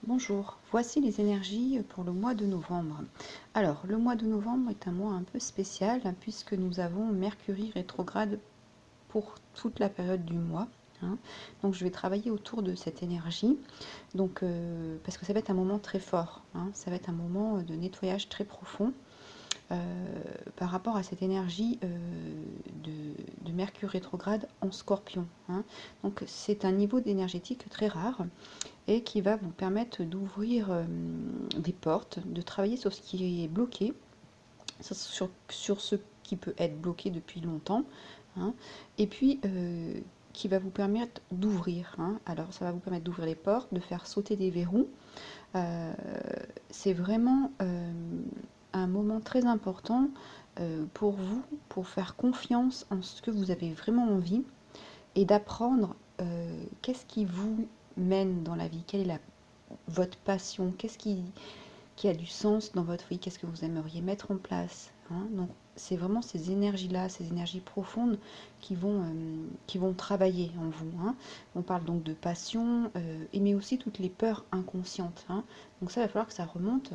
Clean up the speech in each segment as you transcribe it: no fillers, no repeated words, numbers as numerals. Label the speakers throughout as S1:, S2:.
S1: Bonjour, voici les énergies pour le mois de novembre. Alors, le mois de novembre est un mois un peu spécial puisque nous avons Mercure rétrograde pour toute la période du mois. Donc, je vais travailler autour de cette énergie, parce que ça va être un moment très fort. Ça va être un moment de nettoyage très profond. Par rapport à cette énergie de Mercure rétrograde en Scorpion. Donc c'est un niveau d'énergétique très rare et qui va vous permettre d'ouvrir des portes, de travailler sur ce qui est bloqué, sur ce qui peut être bloqué depuis longtemps, et puis qui va vous permettre d'ouvrir. Alors ça va vous permettre d'ouvrir les portes, de faire sauter des verrous. C'est vraiment un moment très important pour vous, pour faire confiance en ce que vous avez vraiment envie et d'apprendre qu'est-ce qui vous mène dans la vie, quelle est votre passion, qu'est-ce qui a du sens dans votre vie, qu'est-ce que vous aimeriez mettre en place. Donc c'est vraiment ces énergies-là, ces énergies profondes qui vont travailler en vous. On parle donc de passion, mais aussi toutes les peurs inconscientes. Donc ça, il va falloir que ça remonte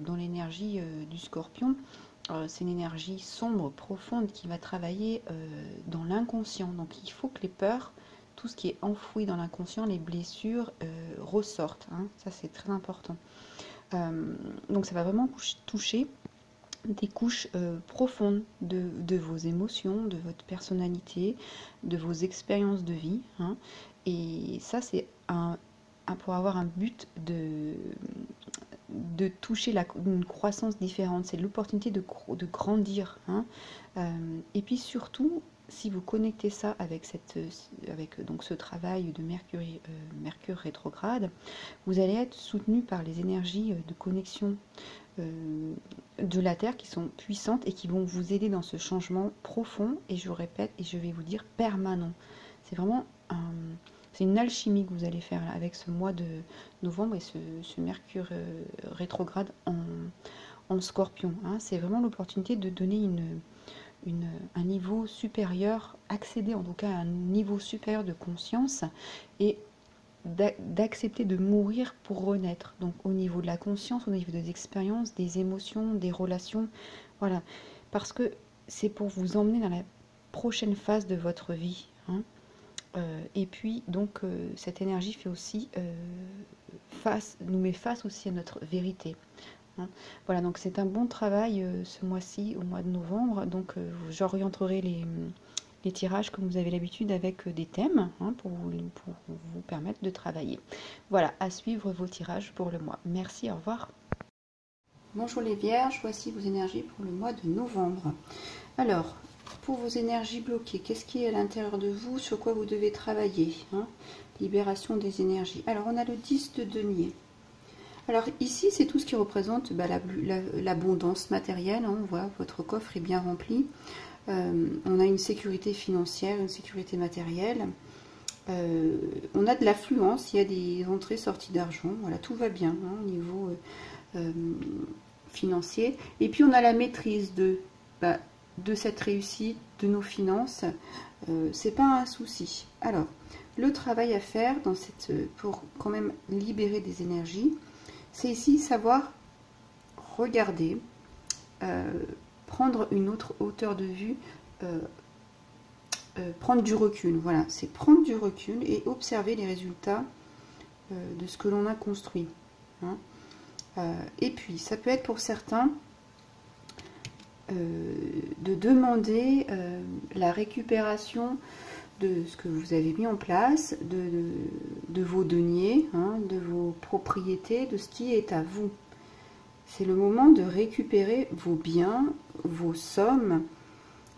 S1: dans l'énergie du Scorpion. C'est une énergie sombre, profonde, qui va travailler dans l'inconscient. Donc il faut que les peurs, tout ce qui est enfoui dans l'inconscient, les blessures, ressortent. Ça, c'est très important. Donc ça va vraiment toucher des couches profondes de vos émotions, de votre personnalité, de vos expériences de vie. Et ça, c'est pour avoir un but de toucher une croissance différente. C'est l'opportunité de grandir. Et puis surtout, si vous connectez ça avec donc ce travail de Mercure rétrograde, vous allez être soutenu par les énergies de connexion de la Terre qui sont puissantes et qui vont vous aider dans ce changement profond, et je répète, et je vais vous dire permanent. C'est vraiment c'est une alchimie que vous allez faire là, avec ce mois de novembre et ce Mercure rétrograde en Scorpion. C'est vraiment l'opportunité de donner un niveau supérieur, accéder en tout cas à un niveau supérieur de conscience et d'accepter de mourir pour renaître. Donc au niveau de la conscience, au niveau des expériences, des émotions, des relations, voilà. Parce que c'est pour vous emmener dans la prochaine phase de votre vie. Et puis donc cette énergie fait aussi nous met face aussi à notre vérité. Voilà, donc c'est un bon travail ce mois-ci, au mois de novembre. Donc j'orienterai les tirages comme vous avez l'habitude avec des thèmes pour vous permettre de travailler. Voilà, à suivre vos tirages pour le mois. Merci, au revoir. Bonjour les Vierges, voici vos énergies pour le mois de novembre. Alors, pour vos énergies bloquées, qu'est-ce qui est à l'intérieur de vous, sur quoi vous devez travailler Libération des énergies. Alors, on a le 10 de denier. Alors ici, c'est tout ce qui représente l'abondance matérielle. On voit votre coffre est bien rempli. On a une sécurité financière, une sécurité matérielle. On a de l'affluence, il y a des entrées, sorties d'argent. Voilà, tout va bien au niveau financier. Et puis on a la maîtrise de cette réussite, de nos finances. C'est pas un souci. Alors, le travail à faire pour quand même libérer des énergies, c'est ici savoir regarder, prendre une autre hauteur de vue, prendre du recul. Voilà, c'est prendre du recul et observer les résultats de ce que l'on a construit. Et puis, ça peut être pour certains de demander la récupération de ce que vous avez mis en place, de vos deniers, de vos propriétés, de ce qui est à vous. C'est le moment de récupérer vos biens, vos sommes.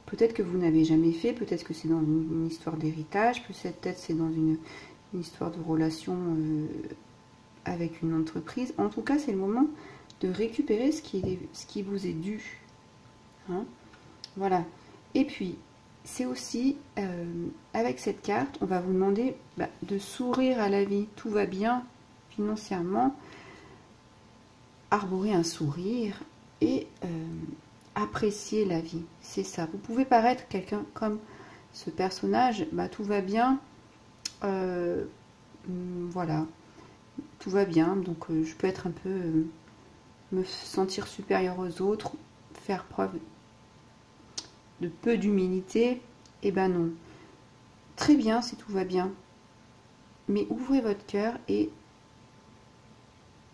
S1: Peut-être que vous n'avez jamais fait, peut-être que c'est dans une histoire d'héritage, peut-être c'est dans une histoire de relation avec une entreprise. En tout cas, c'est le moment de récupérer ce qui vous est dû. Voilà. Et puis, c'est aussi, avec cette carte, on va vous demander de sourire à la vie. Tout va bien financièrement. Arborer un sourire et apprécier la vie. C'est ça. Vous pouvez paraître quelqu'un comme ce personnage, tout va bien. Voilà. tout va bien, donc je peux être un peu, me sentir supérieure aux autres, faire preuve de peu d'humilité. Eh ben non. Très bien si tout va bien, mais ouvrez votre cœur et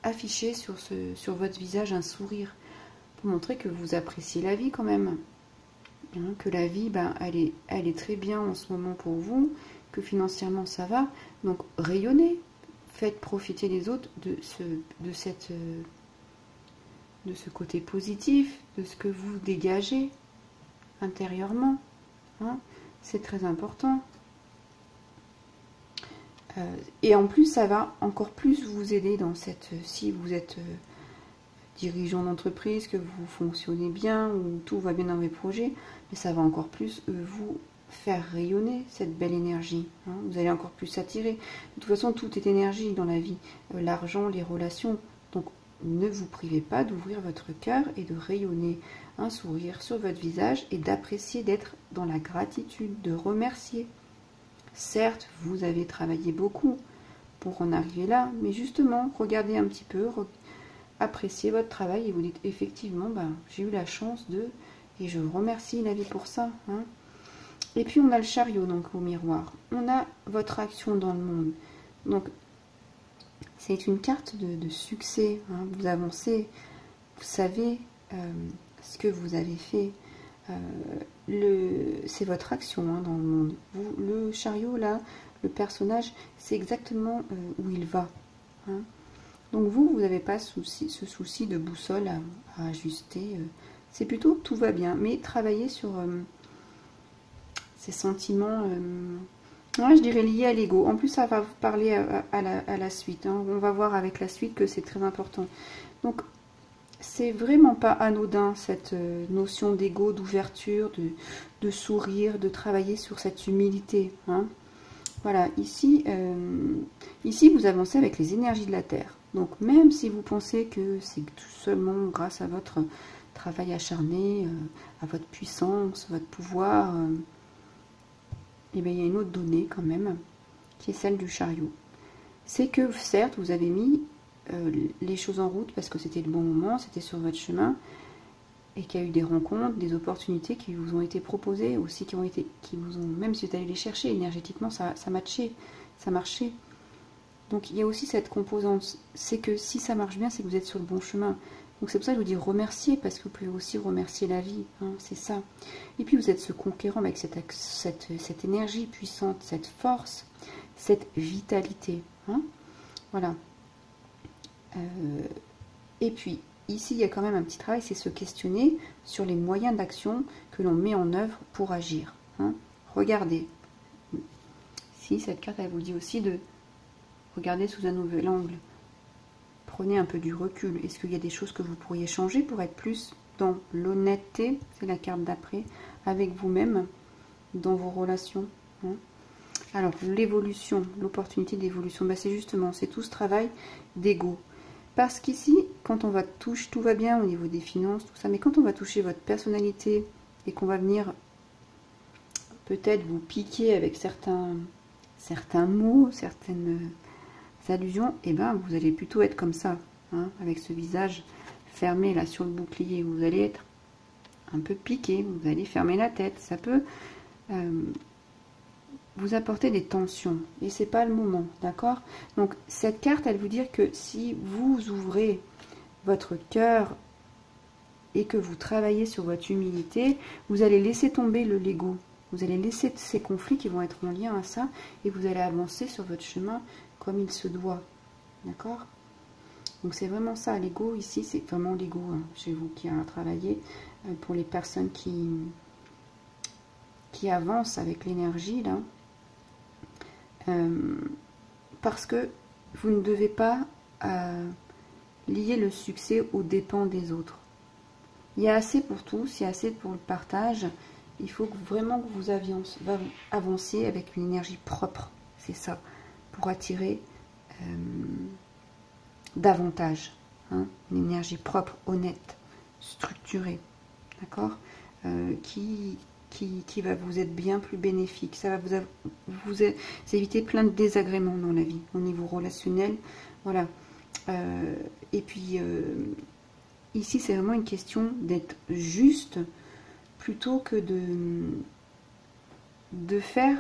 S1: affichez sur votre visage un sourire pour montrer que vous appréciez la vie quand même. Hein, que la vie, ben, elle est très bien en ce moment pour vous, que financièrement ça va. Donc rayonnez, faites profiter les autres de ce côté positif, de ce que vous dégagez intérieurement. Hein, c'est très important. Et en plus, ça va encore plus vous aider dans si vous êtes dirigeant d'entreprise, que vous fonctionnez bien, ou tout va bien dans vos projets, mais ça va encore plus vous faire rayonner cette belle énergie. Hein. Vous allez encore plus s'attirer. De toute façon, tout est énergie dans la vie. L'argent, les relations. Donc, ne vous privez pas d'ouvrir votre cœur et de rayonner un sourire sur votre visage et d'apprécier d'être dans la gratitude, de remercier. Certes, vous avez travaillé beaucoup pour en arriver là, mais justement, regardez un petit peu, appréciez votre travail et vous dites effectivement, ben, j'ai eu la chance et je remercie la vie pour ça. Hein. Et puis on a le chariot donc au miroir. On a votre action dans le monde. Donc c'est une carte de succès. Hein. Vous avancez, vous savez ce que vous avez fait. C'est votre action hein, dans le monde. Le chariot là, le personnage, c'est exactement où il va. Hein. Donc vous n'avez pas ce souci de boussole à ajuster. C'est plutôt tout va bien. Mais travaillez sur ces sentiments, ouais, je dirais liés à l'ego. En plus, ça va vous parler à la suite. Hein. On va voir avec la suite que c'est très important. Donc, c'est vraiment pas anodin cette notion d'ego, d'ouverture, de sourire, de travailler sur cette humilité. Hein. Voilà, ici, vous avancez avec les énergies de la Terre. Donc, même si vous pensez que c'est tout seulement grâce à votre travail acharné, à votre puissance, votre pouvoir, et bien, il y a une autre donnée quand même, qui est celle du chariot. C'est que, certes, vous avez mis les choses en route parce que c'était le bon moment, c'était sur votre chemin, et qu'il y a eu des rencontres, des opportunités qui vous ont été proposées, aussi qui vous ont, même si vous allez les chercher énergétiquement, ça matchait, ça marchait. Donc il y a aussi cette composante, c'est que si ça marche bien, c'est que vous êtes sur le bon chemin. Donc c'est pour ça que je vous dis remercier, parce que vous pouvez aussi remercier la vie, hein, c'est ça. Et puis vous êtes ce conquérant avec cette énergie puissante, cette force, cette vitalité. Hein, voilà. Et puis, ici, il y a quand même un petit travail, c'est se questionner sur les moyens d'action que l'on met en œuvre pour agir. Hein. Regardez. Si cette carte, elle vous dit aussi de regarder sous un nouvel angle. Prenez un peu du recul. Est-ce qu'il y a des choses que vous pourriez changer pour être plus dans l'honnêteté, c'est la carte d'après, avec vous-même, dans vos relations. Hein. Alors, l'évolution, l'opportunité d'évolution, ben c'est justement, c'est tout ce travail d'ego. Parce qu'ici, quand on va toucher, tout va bien au niveau des finances, tout ça, mais quand on va toucher votre personnalité et qu'on va venir peut-être vous piquer avec certains mots, certaines allusions, et ben vous allez plutôt être comme ça, hein, avec ce visage fermé là sur le bouclier. Vous allez être un peu piqué, vous allez fermer la tête. Ça peut vous apporter des tensions et c'est pas le moment, d'accord? Donc cette carte, elle vous dit que si vous ouvrez votre cœur et que vous travaillez sur votre humilité, vous allez laisser tomber l'ego, vous allez laisser ces conflits qui vont être en lien à ça et vous allez avancer sur votre chemin comme il se doit, d'accord? Donc c'est vraiment ça, l'ego ici, c'est vraiment l'ego hein, chez vous qui a travaillé pour les personnes qui avancent avec l'énergie là. Parce que vous ne devez pas lier le succès aux dépens des autres. Il y a assez pour tous, il y a assez pour le partage. Il faut vraiment que vous avanciez avec une énergie propre, c'est ça, pour attirer davantage. Hein, une énergie propre, honnête, structurée, d'accord, qui qui va vous être bien plus bénéfique. Ça va vous éviter plein de désagréments dans la vie, au niveau relationnel. Voilà. Et puis, ici, c'est vraiment une question d'être juste, plutôt que de faire...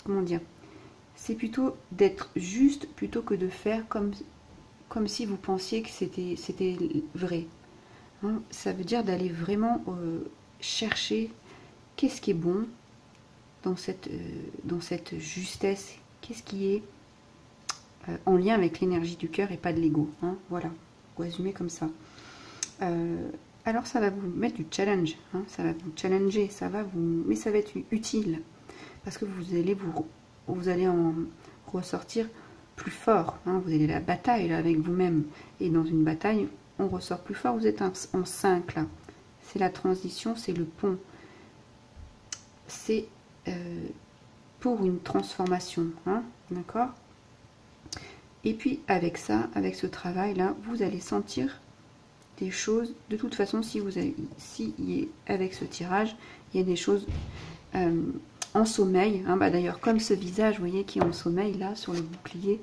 S1: comment dire, c'est plutôt d'être juste plutôt que de faire comme si vous pensiez que c'était vrai. Hein, ça veut dire d'aller vraiment chercher qu'est-ce qui est bon dans cette justesse, qu'est-ce qui est en lien avec l'énergie du cœur et pas de l'ego. Hein, voilà, pour résumer comme ça. Alors ça va vous mettre du challenge, hein, ça va vous challenger, mais ça va être utile. Parce que vous allez en ressortir plus fort. Hein, vous allez à la bataille là, avec vous-même. Et dans une bataille, on ressort plus fort. Vous êtes en 5 là. C'est la transition, c'est le pont. C'est pour une transformation. Hein, d'accord? Et puis avec ça, avec ce travail là, vous allez sentir des choses. De toute façon, avec ce tirage, il y a des choses... en sommeil, hein, bah d'ailleurs comme ce visage, vous voyez, qui est en sommeil là sur le bouclier,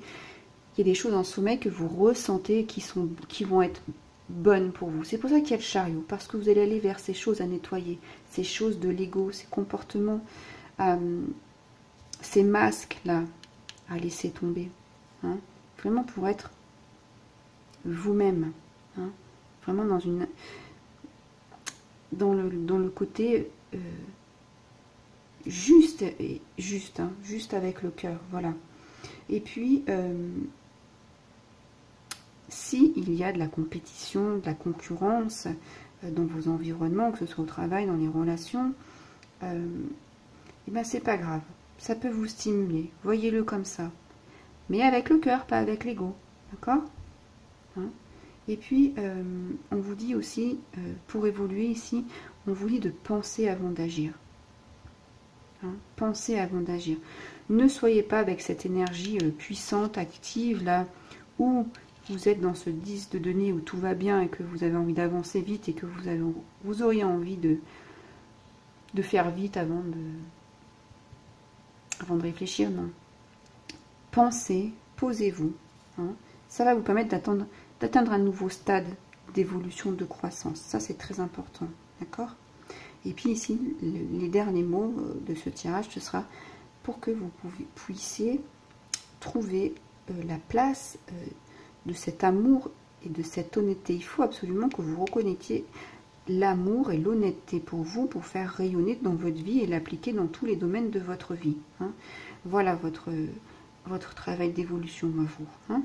S1: il y a des choses en sommeil que vous ressentez qui vont être bonnes pour vous. C'est pour ça qu'il y a le chariot, parce que vous allez aller vers ces choses à nettoyer, ces choses de l'ego, ces comportements, ces masques là à laisser tomber, hein, vraiment pour être vous-même, hein, vraiment dans le côté juste avec le cœur, voilà. Et puis si il y a de la compétition, de la concurrence dans vos environnements, que ce soit au travail, dans les relations, et ben c'est pas grave, ça peut vous stimuler, voyez-le comme ça, mais avec le cœur, pas avec l'ego, d'accord, hein. Et puis on vous dit aussi, pour évoluer ici, on vous dit de penser avant d'agir. Hein, pensez avant d'agir. Ne soyez pas avec cette énergie puissante, active, là, où vous êtes dans ce 10 de denier où tout va bien et que vous avez envie d'avancer vite et que vous auriez envie de faire vite avant de réfléchir. Non. Pensez, posez-vous. Hein, ça va vous permettre d'atteindre un nouveau stade d'évolution, de croissance. Ça, c'est très important. D'accord ? Et puis ici, les derniers mots de ce tirage, ce sera pour que vous puissiez trouver la place de cet amour et de cette honnêteté. Il faut absolument que vous reconnectiez l'amour et l'honnêteté pour vous, pour faire rayonner dans votre vie et l'appliquer dans tous les domaines de votre vie. Hein. Voilà votre travail d'évolution à vous. Hein.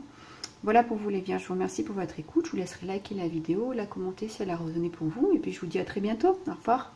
S1: Voilà pour vous les vierges, je vous remercie pour votre écoute. Je vous laisserai liker la vidéo, la commenter si elle a résonné pour vous. Et puis je vous dis à très bientôt. Au revoir.